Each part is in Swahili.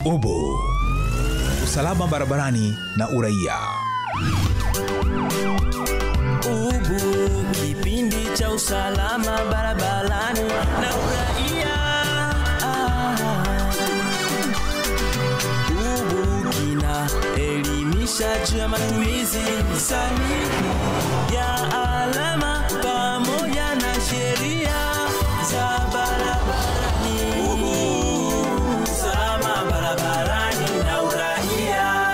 Ubu, usalama barabarani na uraia. Ubu, kipindi cha usalama barabarani na uraia. Ubu, kina elimisha juu ya matumizi sahihi ya alama pamoja na sheria za barabarani. Ubu, usalama barabarani na uraia.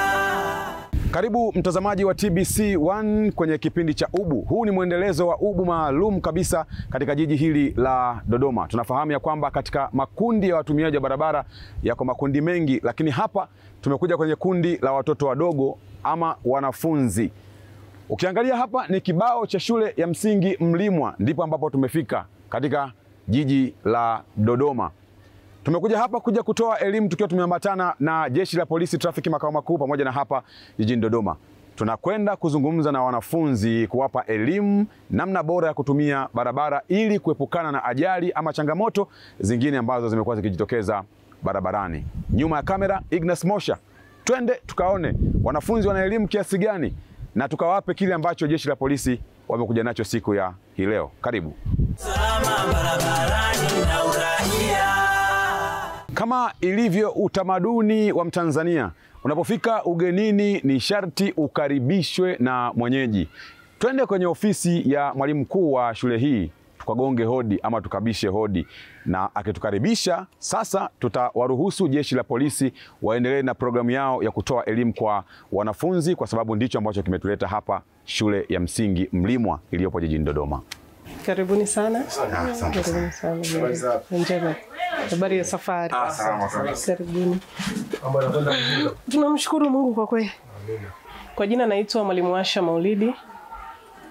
Karibu mtazamaji wa TBC1 kwenye kipindi cha Ubu. Huu ni mwendelezo wa Ubu maalum kabisa katika jiji hili la Dodoma. Tunafahamu ya kwamba katika makundi ya watumiaji wa barabara yako makundi mengi, lakini hapa tumekuja kwenye kundi la watoto wadogo ama wanafunzi. Ukiangalia hapa ni kibao cha shule ya msingi Mlimwa, ndipo ambapo tumefika katika jiji la Dodoma. Tumekuja hapa kuja kutoa elimu tukiwa tumeambatana na Jeshi la Polisi Trafiki makao makuu pamoja na hapa jijini Dodoma. Tunakwenda kuzungumza na wanafunzi kuwapa elimu namna bora ya kutumia barabara ili kuepukana na ajali ama changamoto zingine ambazo zimekuwa zikijitokeza barabarani. Nyuma ya kamera Ignas Mosha. Twende tukaone wanafunzi wana elimu kiasi gani na tukawape kile ambacho Jeshi la Polisi wamekuja nacho siku ya hii leo. Karibu. Salama barabarani na uraia. Kama ilivyo utamaduni wa Mtanzania, unapofika ugenini ni sharti ukaribishwe na mwenyeji. Twende kwenye ofisi ya mwalimu mkuu wa shule hii, tukagonge hodi ama tukabishe hodi, na akitukaribisha sasa tutawaruhusu Jeshi la Polisi waendelee na programu yao ya kutoa elimu kwa wanafunzi, kwa sababu ndicho ambacho kimetuleta hapa shule ya msingi Mlimwa iliyopo jijini Dodoma. Karibuni sana. Karibuni sana. Njema. Habari ya safari. Karibuni. Tunamshukuru Mungu kwa kweli. Kwa jina naitwa Mwalimu Asha Maulidi.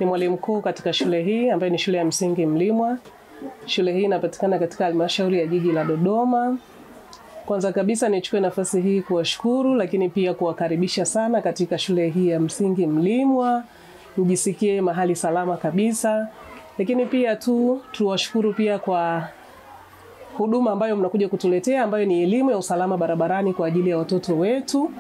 Ni mwalimu mkuu katika shule hii ambayo ni shule ya msingi Mlimwa. Shule hii inapatikana katika halmashauri ya jiji la Dodoma. Kwanza kabisa nichukue nafasi hii kuwashukuru, lakini pia kuwakaribisha sana katika shule hii ya msingi Mlimwa. Mjisikie mahali salama kabisa. Lakini pia tuwashukuru pia kwa huduma ambayo mnakuja kutuletea, ambayo ni elimu ya usalama barabarani kwa ajili ya watoto wetu.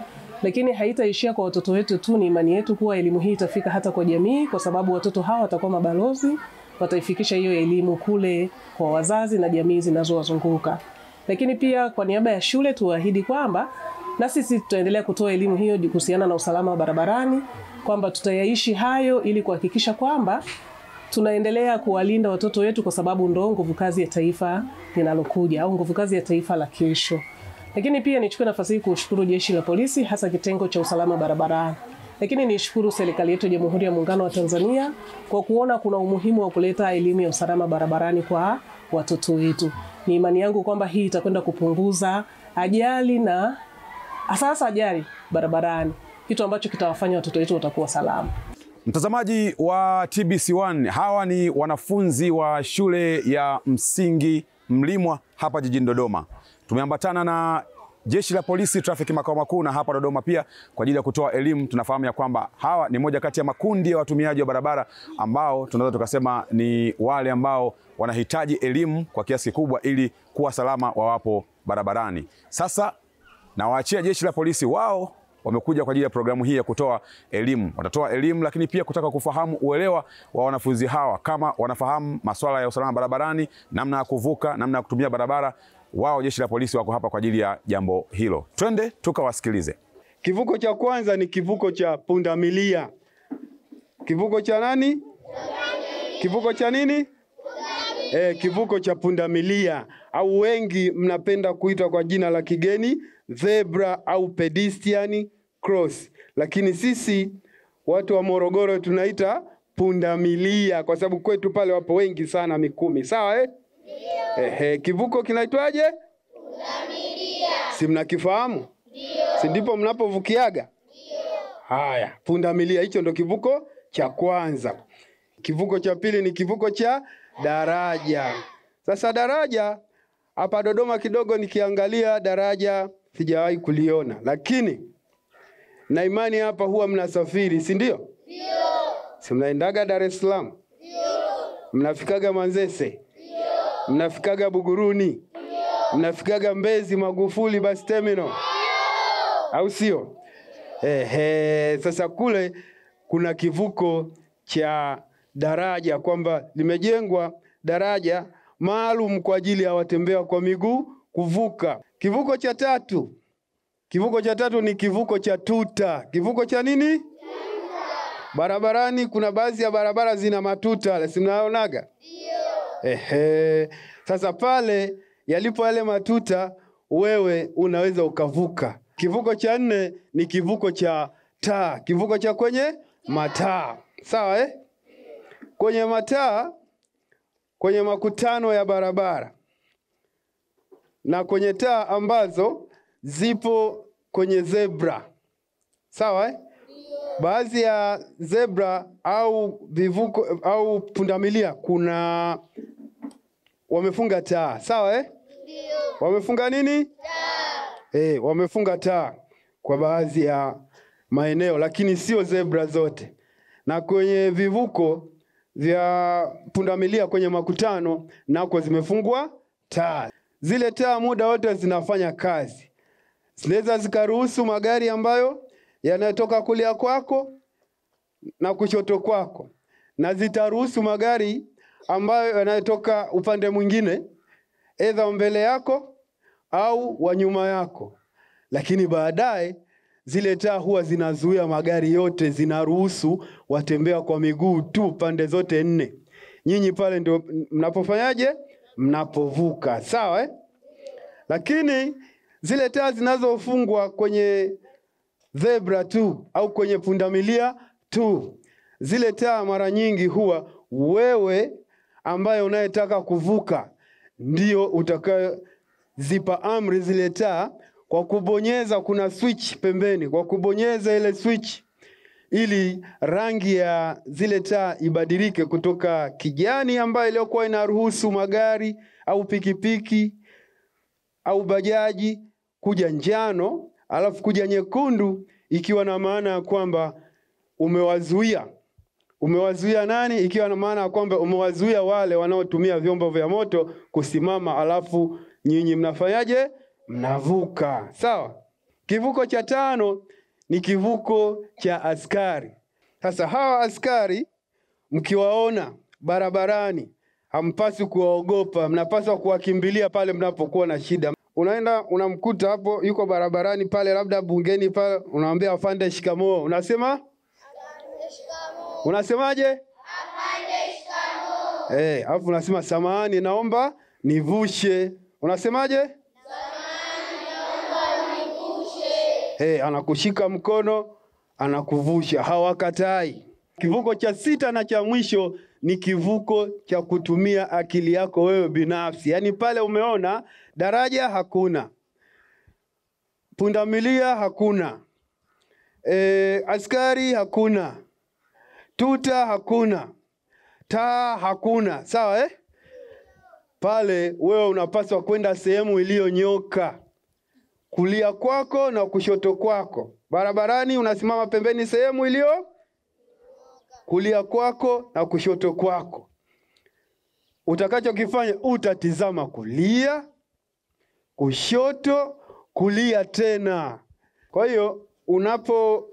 Lakini haitaishia kwa watoto wetu tu, ni imani yetu kuwa elimu hii itafika hata kwa jamii, kwa sababu watoto hawa watakuwa mabalozi, wataifikisha hiyo elimu kule kwa wazazi na jamii zinazowazunguka. Lakini pia kwa niaba ya shule tuahidi kwamba na sisi tutaendelea kutoa elimu hiyo kuhusiana na usalama wa barabarani, kwamba tutayaishi hayo ili kuhakikisha kwamba tunaendelea kuwalinda watoto wetu, kwa sababu ndio nguvu kazi ya taifa linalokuja au nguvu kazi ya taifa la kesho. Lakini pia nichukue nafasi hii kushukuru Jeshi la Polisi, hasa kitengo cha usalama barabarani. Lakini nishukuru serikali yetu ya Jamhuri ya Muungano wa Tanzania kwa kuona kuna umuhimu wa kuleta elimu ya usalama barabarani kwa watoto wetu. Ni imani yangu kwamba hii itakwenda kupunguza ajali na hasa ajali barabarani, kitu ambacho kitawafanya watoto wetu watakuwa salama. Mtazamaji wa TBC1, hawa ni wanafunzi wa shule ya msingi Mlimwa hapa jijini Dodoma. Tumeambatana na Jeshi la Polisi Trafiki makao makuu na hapa Dodoma pia kwa ajili ya kutoa elimu. Tunafahamu ya kwamba hawa ni moja kati ya makundi ya watumiaji wa barabara ambao tunaweza tukasema ni wale ambao wanahitaji elimu kwa kiasi kikubwa ili kuwa salama wawapo barabarani. Sasa nawaachia Jeshi la Polisi, wao wamekuja kwa ajili ya programu hii ya kutoa elimu. Watatoa elimu lakini pia kutaka kufahamu uelewa wa wanafunzi hawa, kama wanafahamu masuala ya usalama barabarani, namna ya kuvuka, namna ya kutumia barabara. Wao Jeshi la Polisi wako hapa kwa ajili ya jambo hilo. Twende tukawasikilize. Kivuko cha kwanza ni kivuko cha pundamilia. Kivuko cha nani? Kivuko cha nini? Kivuko cha pundamilia, au wengi mnapenda kuita kwa jina la kigeni zebra au pedestrian cross, lakini sisi watu wa Morogoro tunaita pundamilia kwa sababu kwetu pale wapo wengi sana Mikumi. Sawa kivuko kinaitwaje? Pundamilia. Si mnakifahamu? Ndio. Si ndipo mnapovukiaga? Ndio. Haya, pundamilia hicho ndo kivuko cha kwanza. Kivuko cha pili ni kivuko cha daraja. Sasa daraja hapa Dodoma kidogo nikiangalia daraja sijawahi kuliona, lakini na imani hapa huwa mnasafiri, si ndio? Ndio. Si mnaendaga Dar es Salaam? Ndio. Mnafikaga Manzese? Ndio. Mnafikaga Buguruni? Ndio. Mnafikaga Mbezi Magufuli bus terminal? Ndio. au sio? Sasa kule kuna kivuko cha daraja, kwamba limejengwa daraja maalum kwa ajili ya watembea kwa miguu kuvuka. Kivuko cha tatu ni kivuko cha tuta. Kivuko cha nini? Tuta. Barabarani kuna baadhi ya barabara zina matuta, si mnaonaga? Ndio. Sasa pale yalipo yale matuta, wewe unaweza ukavuka. Kivuko cha 4 ni kivuko cha taa. Kivuko cha kwenye mataa. Sawa Kwenye mataa, kwenye makutano ya barabara na kwenye taa ambazo zipo kwenye zebra. Sawa Baadhi ya zebra au vivuko au pundamilia kuna wamefunga taa. Sawa Ndio. Wamefunga nini? Taa. Wamefunga taa kwa baadhi ya maeneo, lakini sio zebra zote. Na kwenye vivuko vya pundamilia kwenye makutano nako zimefungwa taa. Zile taa muda wote zinafanya kazi. Zinaweza zikaruhusu magari ambayo yanatoka kulia kwako na kushoto kwako, na zitaruhusu magari ambayo yanatoka upande mwingine, aidha mbele yako au wa nyuma yako. Lakini baadaye zile taa huwa zinazuia magari yote, zinaruhusu watembea kwa miguu tu pande zote 4. Nyinyi pale ndio mnapofanyaje? Mnapovuka. Sawa Lakini zile taa zinazofungwa kwenye zebra tu au kwenye pundamilia tu, zile taa mara nyingi huwa wewe ambaye unayetaka kuvuka ndio utakayezipa amri zile taa kwa kubonyeza. Kuna switch pembeni, kwa kubonyeza ile switch ili rangi ya zile taa ibadilike kutoka kijani ambayo iliyokuwa inaruhusu magari au pikipiki au bajaji kuja njano, alafu kuja nyekundu, ikiwa na maana ya kwamba umewazuia. Umewazuia nani? Ikiwa na maana ya kwamba umewazuia wale wanaotumia vyombo vya moto kusimama, alafu nyinyi mnafanyaje? Mnavuka. Sawa? Kivuko cha 5 ni kivuko cha askari. Sasa hawa askari mkiwaona barabarani hampaswi kuwaogopa, mnapaswa kuwakimbilia pale mnapokuwa na shida. Unaenda unamkuta hapo yuko barabarani pale, labda bungeni pale, unamwambia afande shikamoo. Unasema? Afande shikamoo. Unasemaje? Afande shikamoo. Alafu unasema samahani naomba nivushe. Unasemaje? Samahani naomba nivushe. Anakushika mkono, anakuvusha, hawakatai. Kivuko cha 6 na cha mwisho ni kivuko cha kutumia akili yako wewe binafsi. Yaani pale umeona daraja hakuna, pundamilia hakuna, askari hakuna, tuta hakuna, taa hakuna. Sawa Pale wewe unapaswa kwenda sehemu iliyonyoka, kulia kwako na kushoto kwako. Barabarani unasimama pembeni sehemu iliyo kulia kwako na kushoto kwako. Utakachokifanya utatizama kulia, kushoto, kulia tena. Kwa hiyo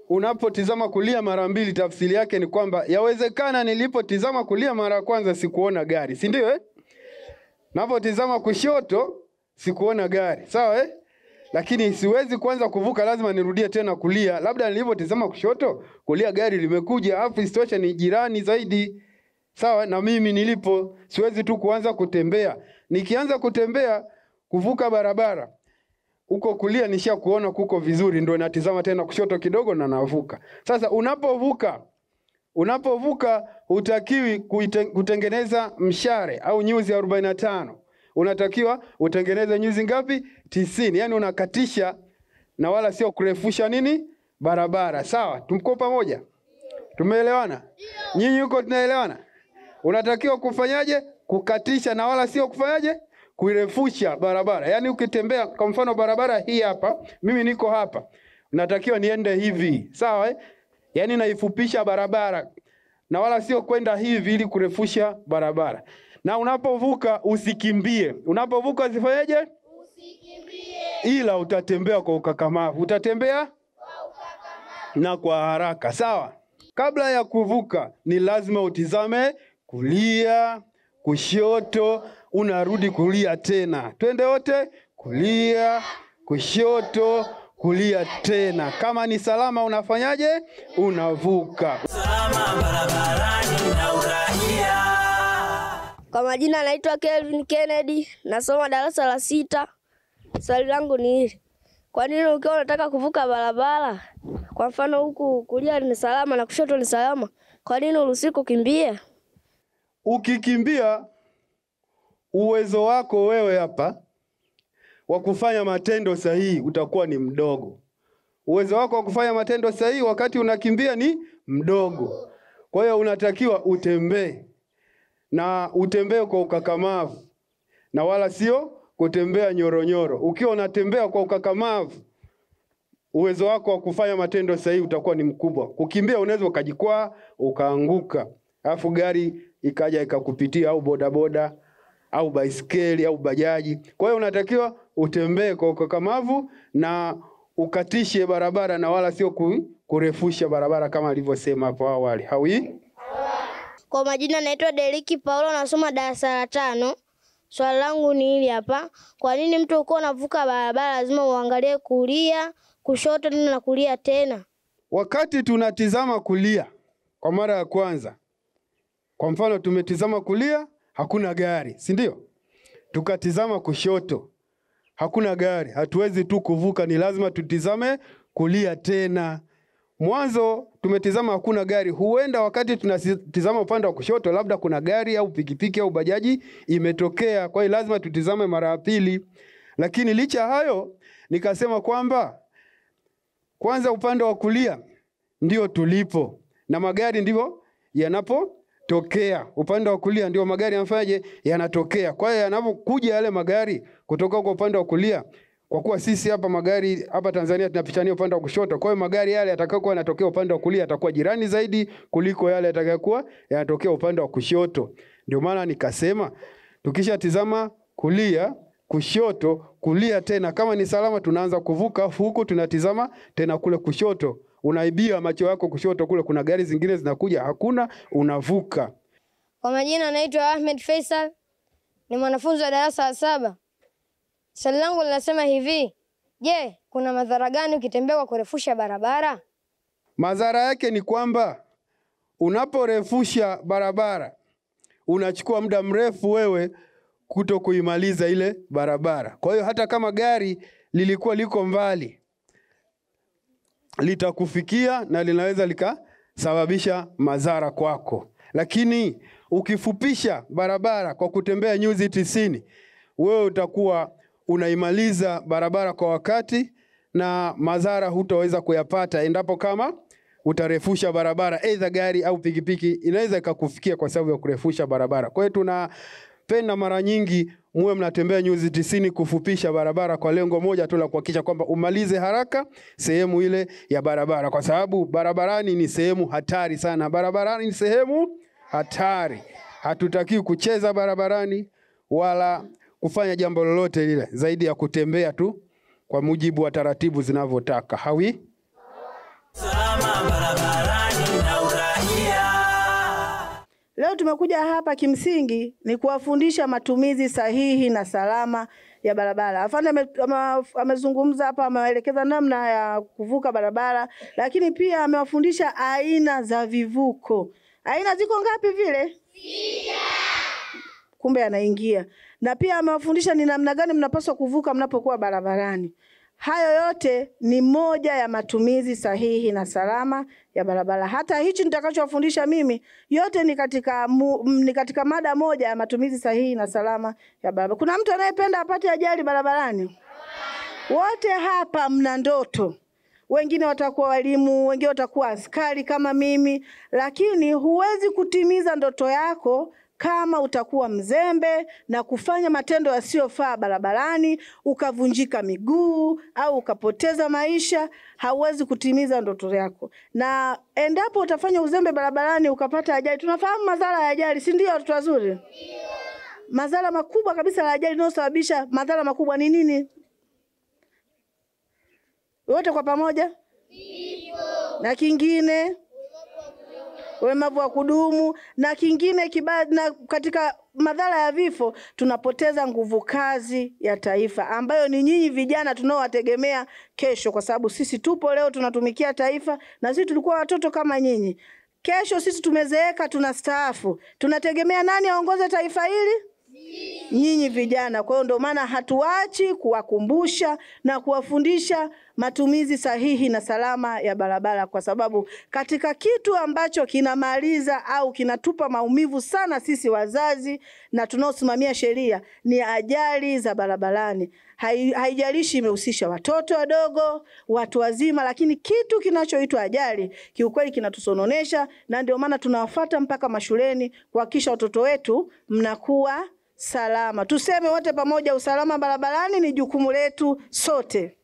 unapotizama kulia mara 2, tafsiri yake ni kwamba yawezekana nilipotizama kulia mara ya kwanza sikuona gari, si ndio Napotizama kushoto sikuona gari. Sawa Lakini siwezi kuanza kuvuka, lazima nirudie tena kulia. Labda nilipotizama kushoto, kulia gari limekuja, afu istosha ni jirani zaidi. Sawa na mimi nilipo, siwezi tu kuanza kutembea. Nikianza kutembea kuvuka barabara, huko kulia nisha kuona kuko vizuri, ndio natizama tena kushoto kidogo na navuka. Sasa unapovuka hutakiwi kutengeneza mshare au nyuzi 45. Unatakiwa utengeneze nyuzi ngapi? 90. Yaani unakatisha na wala sio kurefusha nini? Barabara. Sawa? Tumko pamoja? Tumeelewana? Nyinyi huko tunaelewana? Unatakiwa kufanyaje? Kukatisha na wala sio kufanyaje? Kuirefusha barabara. Yaani ukitembea kwa mfano barabara hii hapa, mimi niko hapa, natakiwa niende hivi. Sawa Yaani naifupisha barabara na wala sio kwenda hivi ili kurefusha barabara. Na unapovuka usikimbie. Unapovuka usifanyaje? Usikimbie. ila utatembea kwa ukakamavu. Utatembea na kwa haraka, sawa? Kabla ya kuvuka ni lazima utizame kulia, kushoto, unarudi kulia tena. Twende wote, kulia, kushoto, kulia tena. Kama ni salama unafanyaje? Unavuka. Salama barabarani na uraia. Kwa majina naitwa Kelvin Kennedy, nasoma darasa la 6. Swali langu ni hili: kwa nini ukiwa unataka kuvuka barabara, kwa mfano huku kulia ni salama na kushoto ni salama, kwa nini uruhusiwi kukimbia? Ukikimbia, uwezo wako wewe hapa wa kufanya matendo sahihi utakuwa ni mdogo. Uwezo wako wa kufanya matendo sahihi wakati unakimbia ni mdogo. Kwa hiyo unatakiwa utembee, na utembee kwa ukakamavu, na wala sio kutembea nyoronyoro. Ukiwa unatembea kwa ukakamavu, uwezo wako wa kufanya matendo sahihi utakuwa ni mkubwa. Kukimbia unaweza ukajikwaa, ukaanguka, alafu gari ikaja ikakupitia, au bodaboda au baiskeli au bajaji. Kwa hiyo unatakiwa utembee kwa ukakamavu na ukatishe barabara, na wala sio kurefusha barabara kama alivyosema hapo awali. Hawi? Kwa majina naitwa Deriki Paulo, nasoma darasa la 5. Swali langu ni hili hapa: kwa nini mtu uko unavuka barabara lazima uangalie kulia, kushoto na kulia tena? Wakati tunatizama kulia kwa mara ya kwanza, kwa mfano tumetizama kulia, hakuna gari, si ndio? Tukatizama kushoto, hakuna gari, hatuwezi tu kuvuka, ni lazima tutizame kulia tena. Mwanzo tumetizama hakuna gari, huenda wakati tunatizama upande wa kushoto labda kuna gari au pikipiki au bajaji imetokea, kwa hiyo lazima tutizame mara ya pili. Lakini licha hayo nikasema kwamba kwanza upande wa kulia ndio tulipo na magari ndivyo yanapotokea. Upande wa kulia ndio magari yanafanyaje? Yanatokea. Kwa hiyo yanapokuja yale magari kutoka kwa upande wa kulia, kwa kuwa sisi hapa magari hapa Tanzania tunapitania upande wa kushoto, kwa hiyo magari yale yatakayokuwa yanatokea upande wa kulia yatakuwa jirani zaidi kuliko yale yatakayokuwa yanatokea upande wa kushoto. Ndio maana nikasema tukishatizama kulia, kushoto, kulia tena, kama ni salama tunaanza kuvuka, huku tunatizama tena kule kushoto. Unaibia macho yako kushoto, kule kuna gari zingine zinakuja, hakuna, unavuka. Kwa majina naitwa Ahmed Faisal, ni mwanafunzi wa darasa la 7. Swali langu linasema hivi: je, kuna madhara gani ukitembea kwa kurefusha barabara? Madhara yake ni kwamba unaporefusha barabara unachukua muda mrefu wewe kuto kuimaliza ile barabara. Kwa hiyo hata kama gari lilikuwa liko mbali, litakufikia na linaweza likasababisha madhara kwako. Lakini ukifupisha barabara kwa kutembea nyuzi 90, wewe utakuwa unaimaliza barabara kwa wakati na madhara hutaweza kuyapata endapo kama utarefusha barabara. Aidha gari au pikipiki inaweza ikakufikia kwa sababu ya kurefusha barabara. Kwa hiyo tunapenda mara nyingi muwe mnatembea nyuzi 90 kufupisha barabara kwa lengo moja tu la kuhakikisha kwamba umalize haraka sehemu ile ya barabara, kwa sababu barabarani ni sehemu hatari sana. Barabarani ni sehemu hatari. Hatutaki kucheza barabarani wala kufanya jambo lolote lile zaidi ya kutembea tu kwa mujibu wa taratibu zinavyotaka. Hawi? Salama barabarani na uraia. Leo tumekuja hapa kimsingi ni kuwafundisha matumizi sahihi na salama ya barabara. Afande amezungumza hapa, amewaelekeza namna ya kuvuka barabara, lakini pia amewafundisha aina za vivuko. Aina ziko ngapi vile? 6. Kumbe anaingia. Na pia amewafundisha ni namna gani mnapaswa kuvuka mnapokuwa barabarani. Hayo yote ni moja ya matumizi sahihi na salama ya barabara. Hata hichi nitakachowafundisha mimi yote ni katika mada moja ya matumizi sahihi na salama ya barabara. Kuna mtu anayependa apate ajali barabarani? Wote hapa mna ndoto. Wengine watakuwa walimu, wengine watakuwa askari kama mimi, lakini huwezi kutimiza ndoto yako kama utakuwa mzembe na kufanya matendo yasiyofaa barabarani, ukavunjika miguu au ukapoteza maisha. Hauwezi kutimiza ndoto yako. Na endapo utafanya uzembe barabarani ukapata ajali, tunafahamu madhara ya ajali, si ndio watoto wazuri? Ndio. Madhara makubwa kabisa ya ajali inayosababisha madhara makubwa ni nini? Wote kwa pamoja? Na kingine ulemavu wa kudumu, na kingine kibaya. Na katika madhara ya vifo tunapoteza nguvu kazi ya taifa ambayo ni nyinyi vijana tunaowategemea kesho, kwa sababu sisi tupo leo tunatumikia taifa, na sisi tulikuwa watoto kama nyinyi. Kesho sisi tumezeeka, tunastaafu, tunategemea nani aongoze taifa hili? Nyinyi vijana. Kwa hiyo ndio maana hatuachi kuwakumbusha na kuwafundisha matumizi sahihi na salama ya barabara, kwa sababu katika kitu ambacho kinamaliza au kinatupa maumivu sana sisi wazazi na tunaosimamia sheria ni ajali za barabarani. Haijalishi imehusisha watoto wadogo, watu wazima, lakini kitu kinachoitwa ajali kiukweli kinatusononesha, na ndio maana tunawafuata mpaka mashuleni kuhakikisha watoto wetu mnakuwa salama. Tuseme wote pamoja, usalama barabarani ni jukumu letu sote.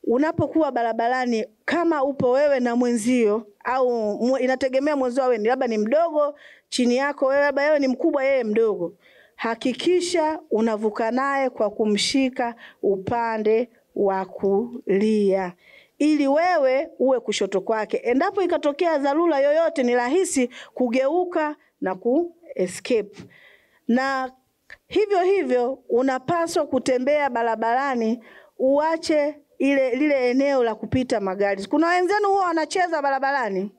Unapokuwa barabarani, kama upo wewe na mwenzio, au inategemea mwenzio wewe labda ni mdogo chini yako, wewe labda wewe ni mkubwa yeye mdogo, hakikisha unavuka naye kwa kumshika upande wa kulia ili wewe uwe kushoto kwake. Endapo ikatokea dharura yoyote, ni rahisi kugeuka na escape. Na hivyo unapaswa kutembea barabarani, uache lile eneo la kupita magari. Kuna wenzenu huwa wanacheza barabarani.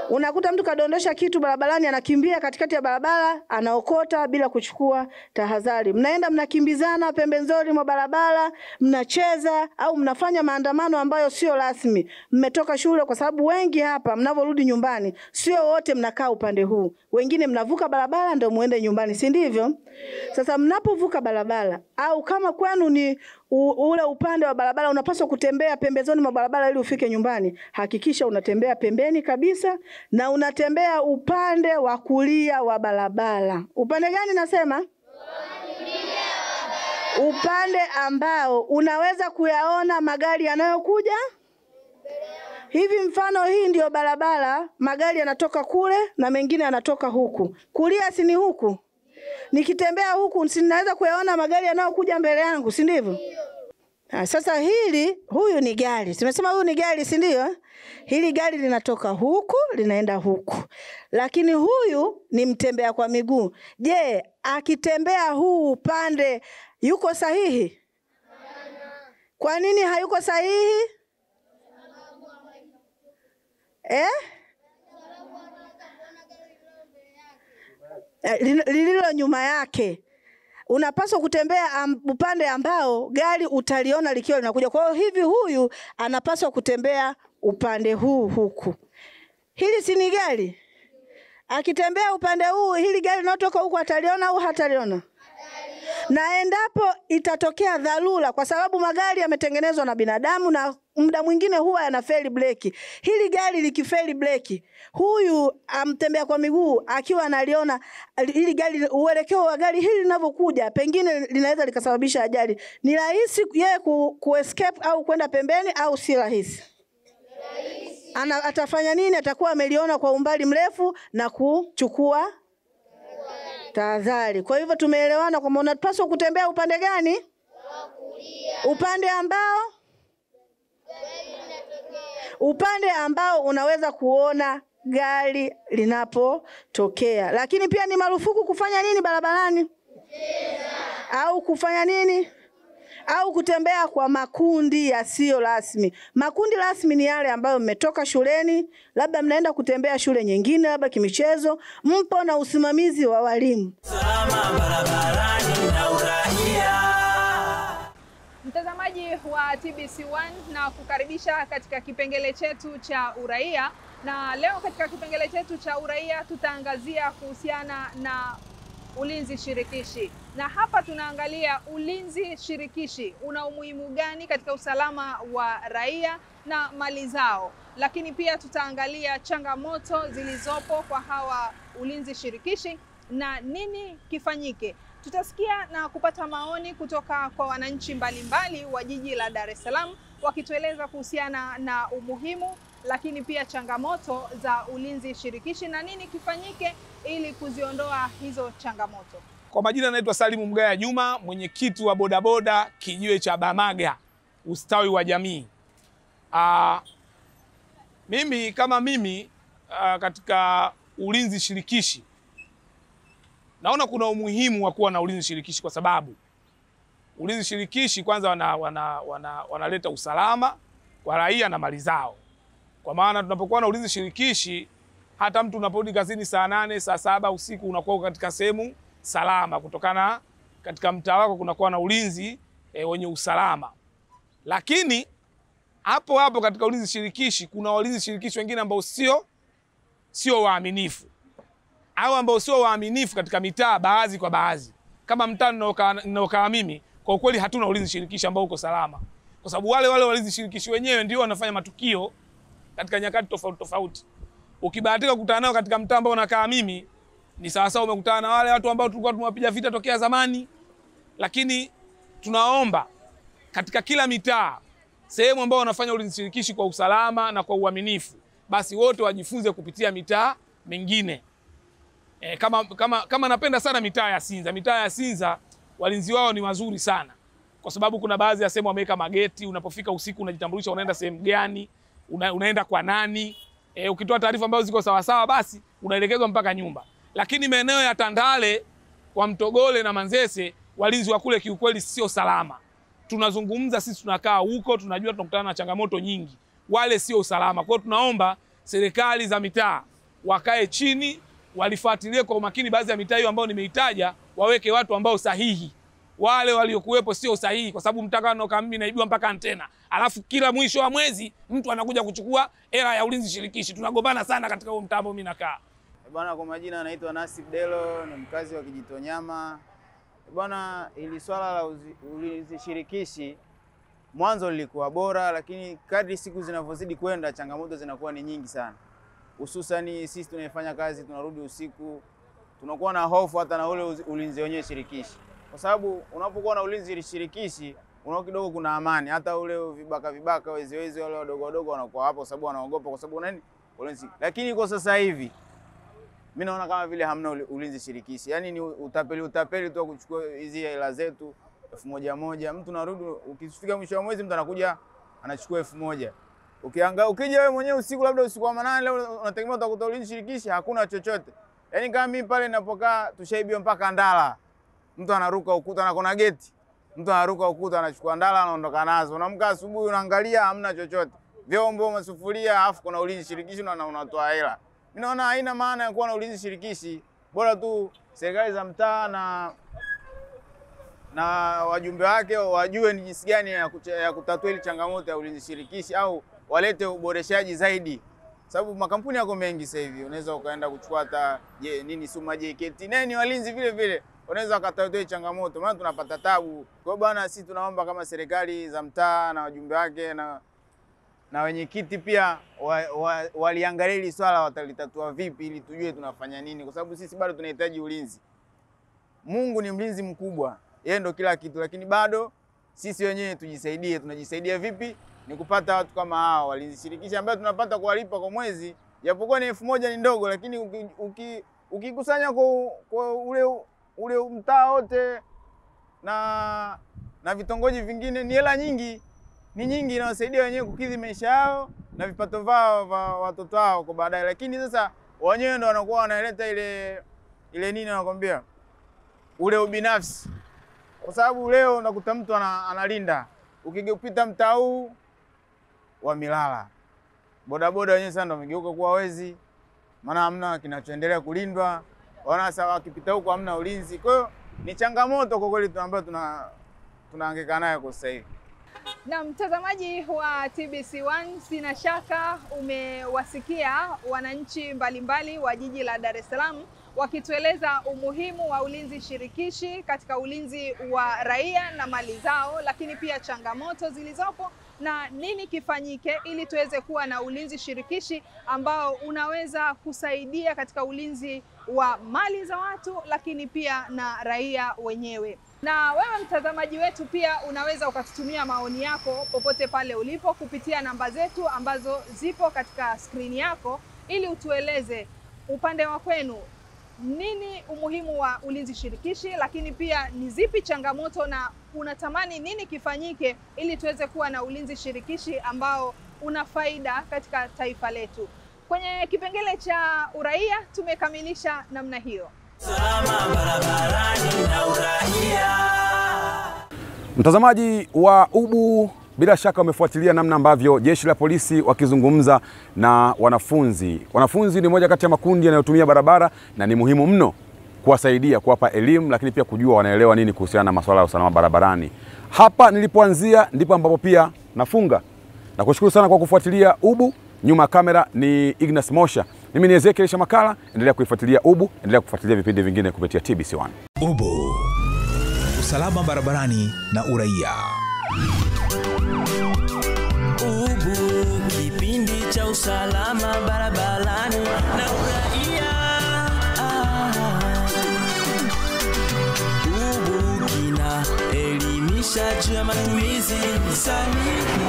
Unakuta mtu kadondosha kitu barabarani, anakimbia katikati ya barabara, anaokota bila kuchukua tahadhari. Mnaenda mnakimbizana pembezoni mwa barabara, mnacheza au mnafanya maandamano ambayo sio rasmi. Mmetoka shule, kwa sababu wengi hapa mnavorudi nyumbani sio wote mnakaa upande huu. Wengine mnavuka barabara ndio muende nyumbani, si ndivyo? Sasa mnapovuka barabara, au kama kwenu ni ule upande wa barabara, unapaswa kutembea pembezoni mwa barabara ili ufike nyumbani. Hakikisha unatembea pembeni kabisa na unatembea upande wa kulia wa barabara. Upande gani nasema? Upande ambao unaweza kuyaona magari yanayokuja. Hivi mfano hii ndio barabara, magari yanatoka kule na mengine yanatoka huku. Kulia si ni huku? Nikitembea huku sinaweza kuyaona magari yanayokuja mbele yangu, si ndivyo? Sasa huyu ni gari. Tumesema huyu ni gari, si ndio? Hili gari linatoka huku linaenda huku. Lakini huyu ni mtembea kwa miguu. Je, akitembea huu upande yuko sahihi? Kwa nini hayuko sahihi? Lililo nyuma yake. Unapaswa kutembea upande ambao gari utaliona likiwa linakuja. Kwa hiyo hivi huyu anapaswa kutembea upande huu huku. Hili si ni gari? Akitembea upande huu, hili gari linalotoka huku ataliona au hataliona? Na endapo itatokea dharura, kwa sababu magari yametengenezwa na binadamu na muda mwingine huwa yanafeli breki. Hili gari likifeli breki, huyu amtembea kwa miguu akiwa analiona hili gari, uelekeo wa gari hili linavyokuja, pengine linaweza likasababisha ajali. Ni rahisi yeye kuescape au kwenda pembeni au si rahisi? Atafanya nini? Atakuwa ameliona kwa umbali mrefu na kuchukua tahadhari. Kwa hivyo tumeelewana kwamba unapaswa kutembea upande gani? Upande ambao unaweza kuona gari linapotokea. Lakini pia ni marufuku kufanya nini barabarani? Au kufanya nini? Au kutembea kwa makundi yasiyo rasmi. Makundi rasmi ni yale ambayo mmetoka shuleni, labda mnaenda kutembea shule nyingine, labda kimichezo, mpo na usimamizi wa walimu. Salama barabarani na uraia. Mtazamaji wa TBC1, na kukaribisha katika kipengele chetu cha uraia, na leo katika kipengele chetu cha uraia tutaangazia kuhusiana na ulinzi shirikishi. Na hapa tunaangalia ulinzi shirikishi una umuhimu gani katika usalama wa raia na mali zao. Lakini pia tutaangalia changamoto zilizopo kwa hawa ulinzi shirikishi na nini kifanyike. Tutasikia na kupata maoni kutoka kwa wananchi mbalimbali wa jiji la Dar es Salaam wakitueleza kuhusiana na umuhimu, lakini pia changamoto za ulinzi shirikishi na nini kifanyike ili kuziondoa hizo changamoto. Kwa majina naitwa Salimu Mgaya Juma, mwenyekiti wa bodaboda kijiwe cha Bamaga, ustawi wa jamii. Mimi katika ulinzi shirikishi naona kuna umuhimu wa kuwa na ulinzi shirikishi, kwa sababu ulinzi shirikishi kwanza wanaleta usalama kwa raia na mali zao. Kwa maana tunapokuwa na ulinzi shirikishi, hata mtu unaporudi kazini saa 8, saa 7 usiku unakuwa katika sehemu salama, kutokana katika mtaa wako kunakuwa na ulinzi wenye usalama. Lakini hapo katika ulinzi shirikishi kuna walinzi shirikishi wengine ambao sio waaminifu, au ambao sio waaminifu katika mitaa baadhi kwa baadhi. Kama mtaa ninaokaa mimi, kwa ukweli hatuna ulinzi shirikishi ambao uko salama, kwa sababu wale walinzi shirikishi wenyewe ndio wanafanya matukio katika nyakati tofauti. Ukibahatika kukutana nao katika mtaa ambao nakaa mimi, ni sawa umekutana na wale watu ambao tulikuwa tumewapiga vita tokea zamani. Lakini tunaomba katika kila mitaa, sehemu ambao wanafanya ulinzi shirikishi kwa usalama na kwa uaminifu, basi wote wajifunze kupitia mitaa mingine. Kama napenda sana mitaa ya Sinza. Mitaa ya Sinza walinzi wao ni wazuri sana, kwa sababu kuna baadhi ya sehemu wameweka mageti. Unapofika usiku unajitambulisha unaenda sehemu gani, unaenda kwa nani. Ukitoa taarifa ambazo ziko sawa basi unaelekezwa mpaka nyumba. Lakini maeneo ya Tandale, kwa Mtogole na Manzese, walinzi wa kule kiukweli sio salama. Tunazungumza sisi, tunakaa huko, tunajua tunakutana na changamoto nyingi. Wale sio salama. Kwa hiyo tunaomba serikali za mitaa wakae chini, walifuatilie kwa umakini baadhi ya mitaa hiyo ambayo nimeitaja, waweke watu ambao sahihi. Wale waliokuwepo sio sahihi, kwa sababu mtakano kama mimi naibiwa mpaka antena. Alafu kila mwisho wa mwezi mtu anakuja kuchukua hela ya ulinzi shirikishi. Tunagombana sana katika huo mtaa ambao mimi nakaa. Bwana, kwa majina anaitwa Nasib Delo, ni mkazi wa Kijitonyama. Bwana, ili swala la ulinzi shirikishi mwanzo lilikuwa bora, lakini kadri siku zinavyozidi kwenda changamoto zinakuwa ni nyingi sana. Hususan sisi tunayefanya kazi tunarudi usiku, tunakuwa na hofu hata na ule ulinzi wenyewe shirikishi. Kwa sababu unapokuwa na ulinzi shirikishi, unaona kidogo kuna amani. Hata ule vibaka wezi wale wadogo wanakuwa hapo, sababu wanaogopa, kwa sababu nini? Ulinzi. Lakini kwa sasa hivi mimi naona kama vile hamna ulinzi shirikishi. Yaani ni utapeli tu kuchukua hizi hela zetu 1000. Mtu narudi, ukifika mwisho wa mwezi mtu anakuja anachukua 1000. Ukija wewe mwenyewe usiku, labda usiku wa manane, leo unategemea utakuta ulinzi shirikishi, hakuna chochote. Yaani kama mimi pale ninapokaa tushaibiwa mpaka ndala. Mtu anaruka ukuta na kuna geti. Mtu anaruka ukuta anachukua ndala anaondoka nazo. Unaamka asubuhi unaangalia hamna chochote. Vyombo, masufuria, afu kuna ulinzi shirikishi na unatoa hela. Mimi naona haina maana ya kuwa na ulinzi shirikishi. Bora tu serikali za mtaa na wajumbe wake wajue ni jinsi gani ya kutatua ile changamoto ya ulinzi shirikishi, au walete uboreshaji zaidi. Sababu makampuni yako mengi sasa hivi, unaweza ukaenda kuchukua hata Suma JKT. Ni walinzi vile. Unaweza wakatatua changamoto, maana tunapata tabu. Kwa hiyo bwana, sisi tunaomba kama serikali za mtaa na wajumbe wake na wenyekiti pia waliangalia hili swala, watalitatua vipi ili tujue tunafanya nini, kwa sababu sisi bado tunahitaji ulinzi. Mungu ni mlinzi mkubwa, yeye ndo kila kitu, lakini bado sisi wenyewe tujisaidie. Tunajisaidia vipi? Ni kupata watu kama hao walinzi shirikishi ambao tunapata kuwalipa kwa mwezi, japokuwa ni 1000 ni ndogo, lakini ukikusanya kwa ule mtaa wote na vitongoji vingine, ni hela nyingi. Ni nyingi, inawasaidia wenyewe kukidhi maisha yao na vipato vao vya watoto wao kwa baadaye. Lakini sasa wenyewe ndio wanakuwa wanaleta ile nini nakwambia, ule ubinafsi. Kwa sababu leo unakuta mtu analinda, ukipita mtaa huu wa Milala, bodaboda wenyewe sasa ndio wamegeuka kuwa wezi, maana hamna kinachoendelea kulindwa. Wana sasa wakipita huko hamna ulinzi. Kwa hiyo ni changamoto kwa kweli ambayo tunahangaika nayo kwa sasa hivi. Na mtazamaji wa TBC1, sina shaka umewasikia wananchi mbalimbali wa jiji la Dar es Salaam wakitueleza umuhimu wa ulinzi shirikishi katika ulinzi wa raia na mali zao, lakini pia changamoto zilizopo na nini kifanyike ili tuweze kuwa na ulinzi shirikishi ambao unaweza kusaidia katika ulinzi wa mali za watu, lakini pia na raia wenyewe. Na wewe mtazamaji wetu pia unaweza ukatutumia maoni yako popote pale ulipo kupitia namba zetu ambazo zipo katika skrini yako, ili utueleze upande wa kwenu nini umuhimu wa ulinzi shirikishi, lakini pia ni zipi changamoto na unatamani nini kifanyike ili tuweze kuwa na ulinzi shirikishi ambao una faida katika taifa letu. Kwenye kipengele cha uraia tumekamilisha namna hiyo. Salama barabarani na uraia. Mtazamaji wa UBU, bila shaka umefuatilia namna ambavyo jeshi la polisi wakizungumza na wanafunzi. Wanafunzi ni moja kati ya makundi yanayotumia barabara na ni muhimu mno kuwasaidia, kuwapa elimu, lakini pia kujua wanaelewa nini kuhusiana na masuala ya usalama barabarani. Hapa nilipoanzia ndipo ambapo pia nafunga. Nakushukuru sana kwa kufuatilia UBU. Nyuma kamera ni Ignas Mosha. Mimi ni Ezekiel Shamakala. Endelea kuifuatilia UBU, endelea kufuatilia vipindi vingine kupitia TBC1. UBU, usalama barabarani na uraia. UBU, kipindi cha usalama barabarani na uraia. UBU kina elimisha juu ya matumizi sahihi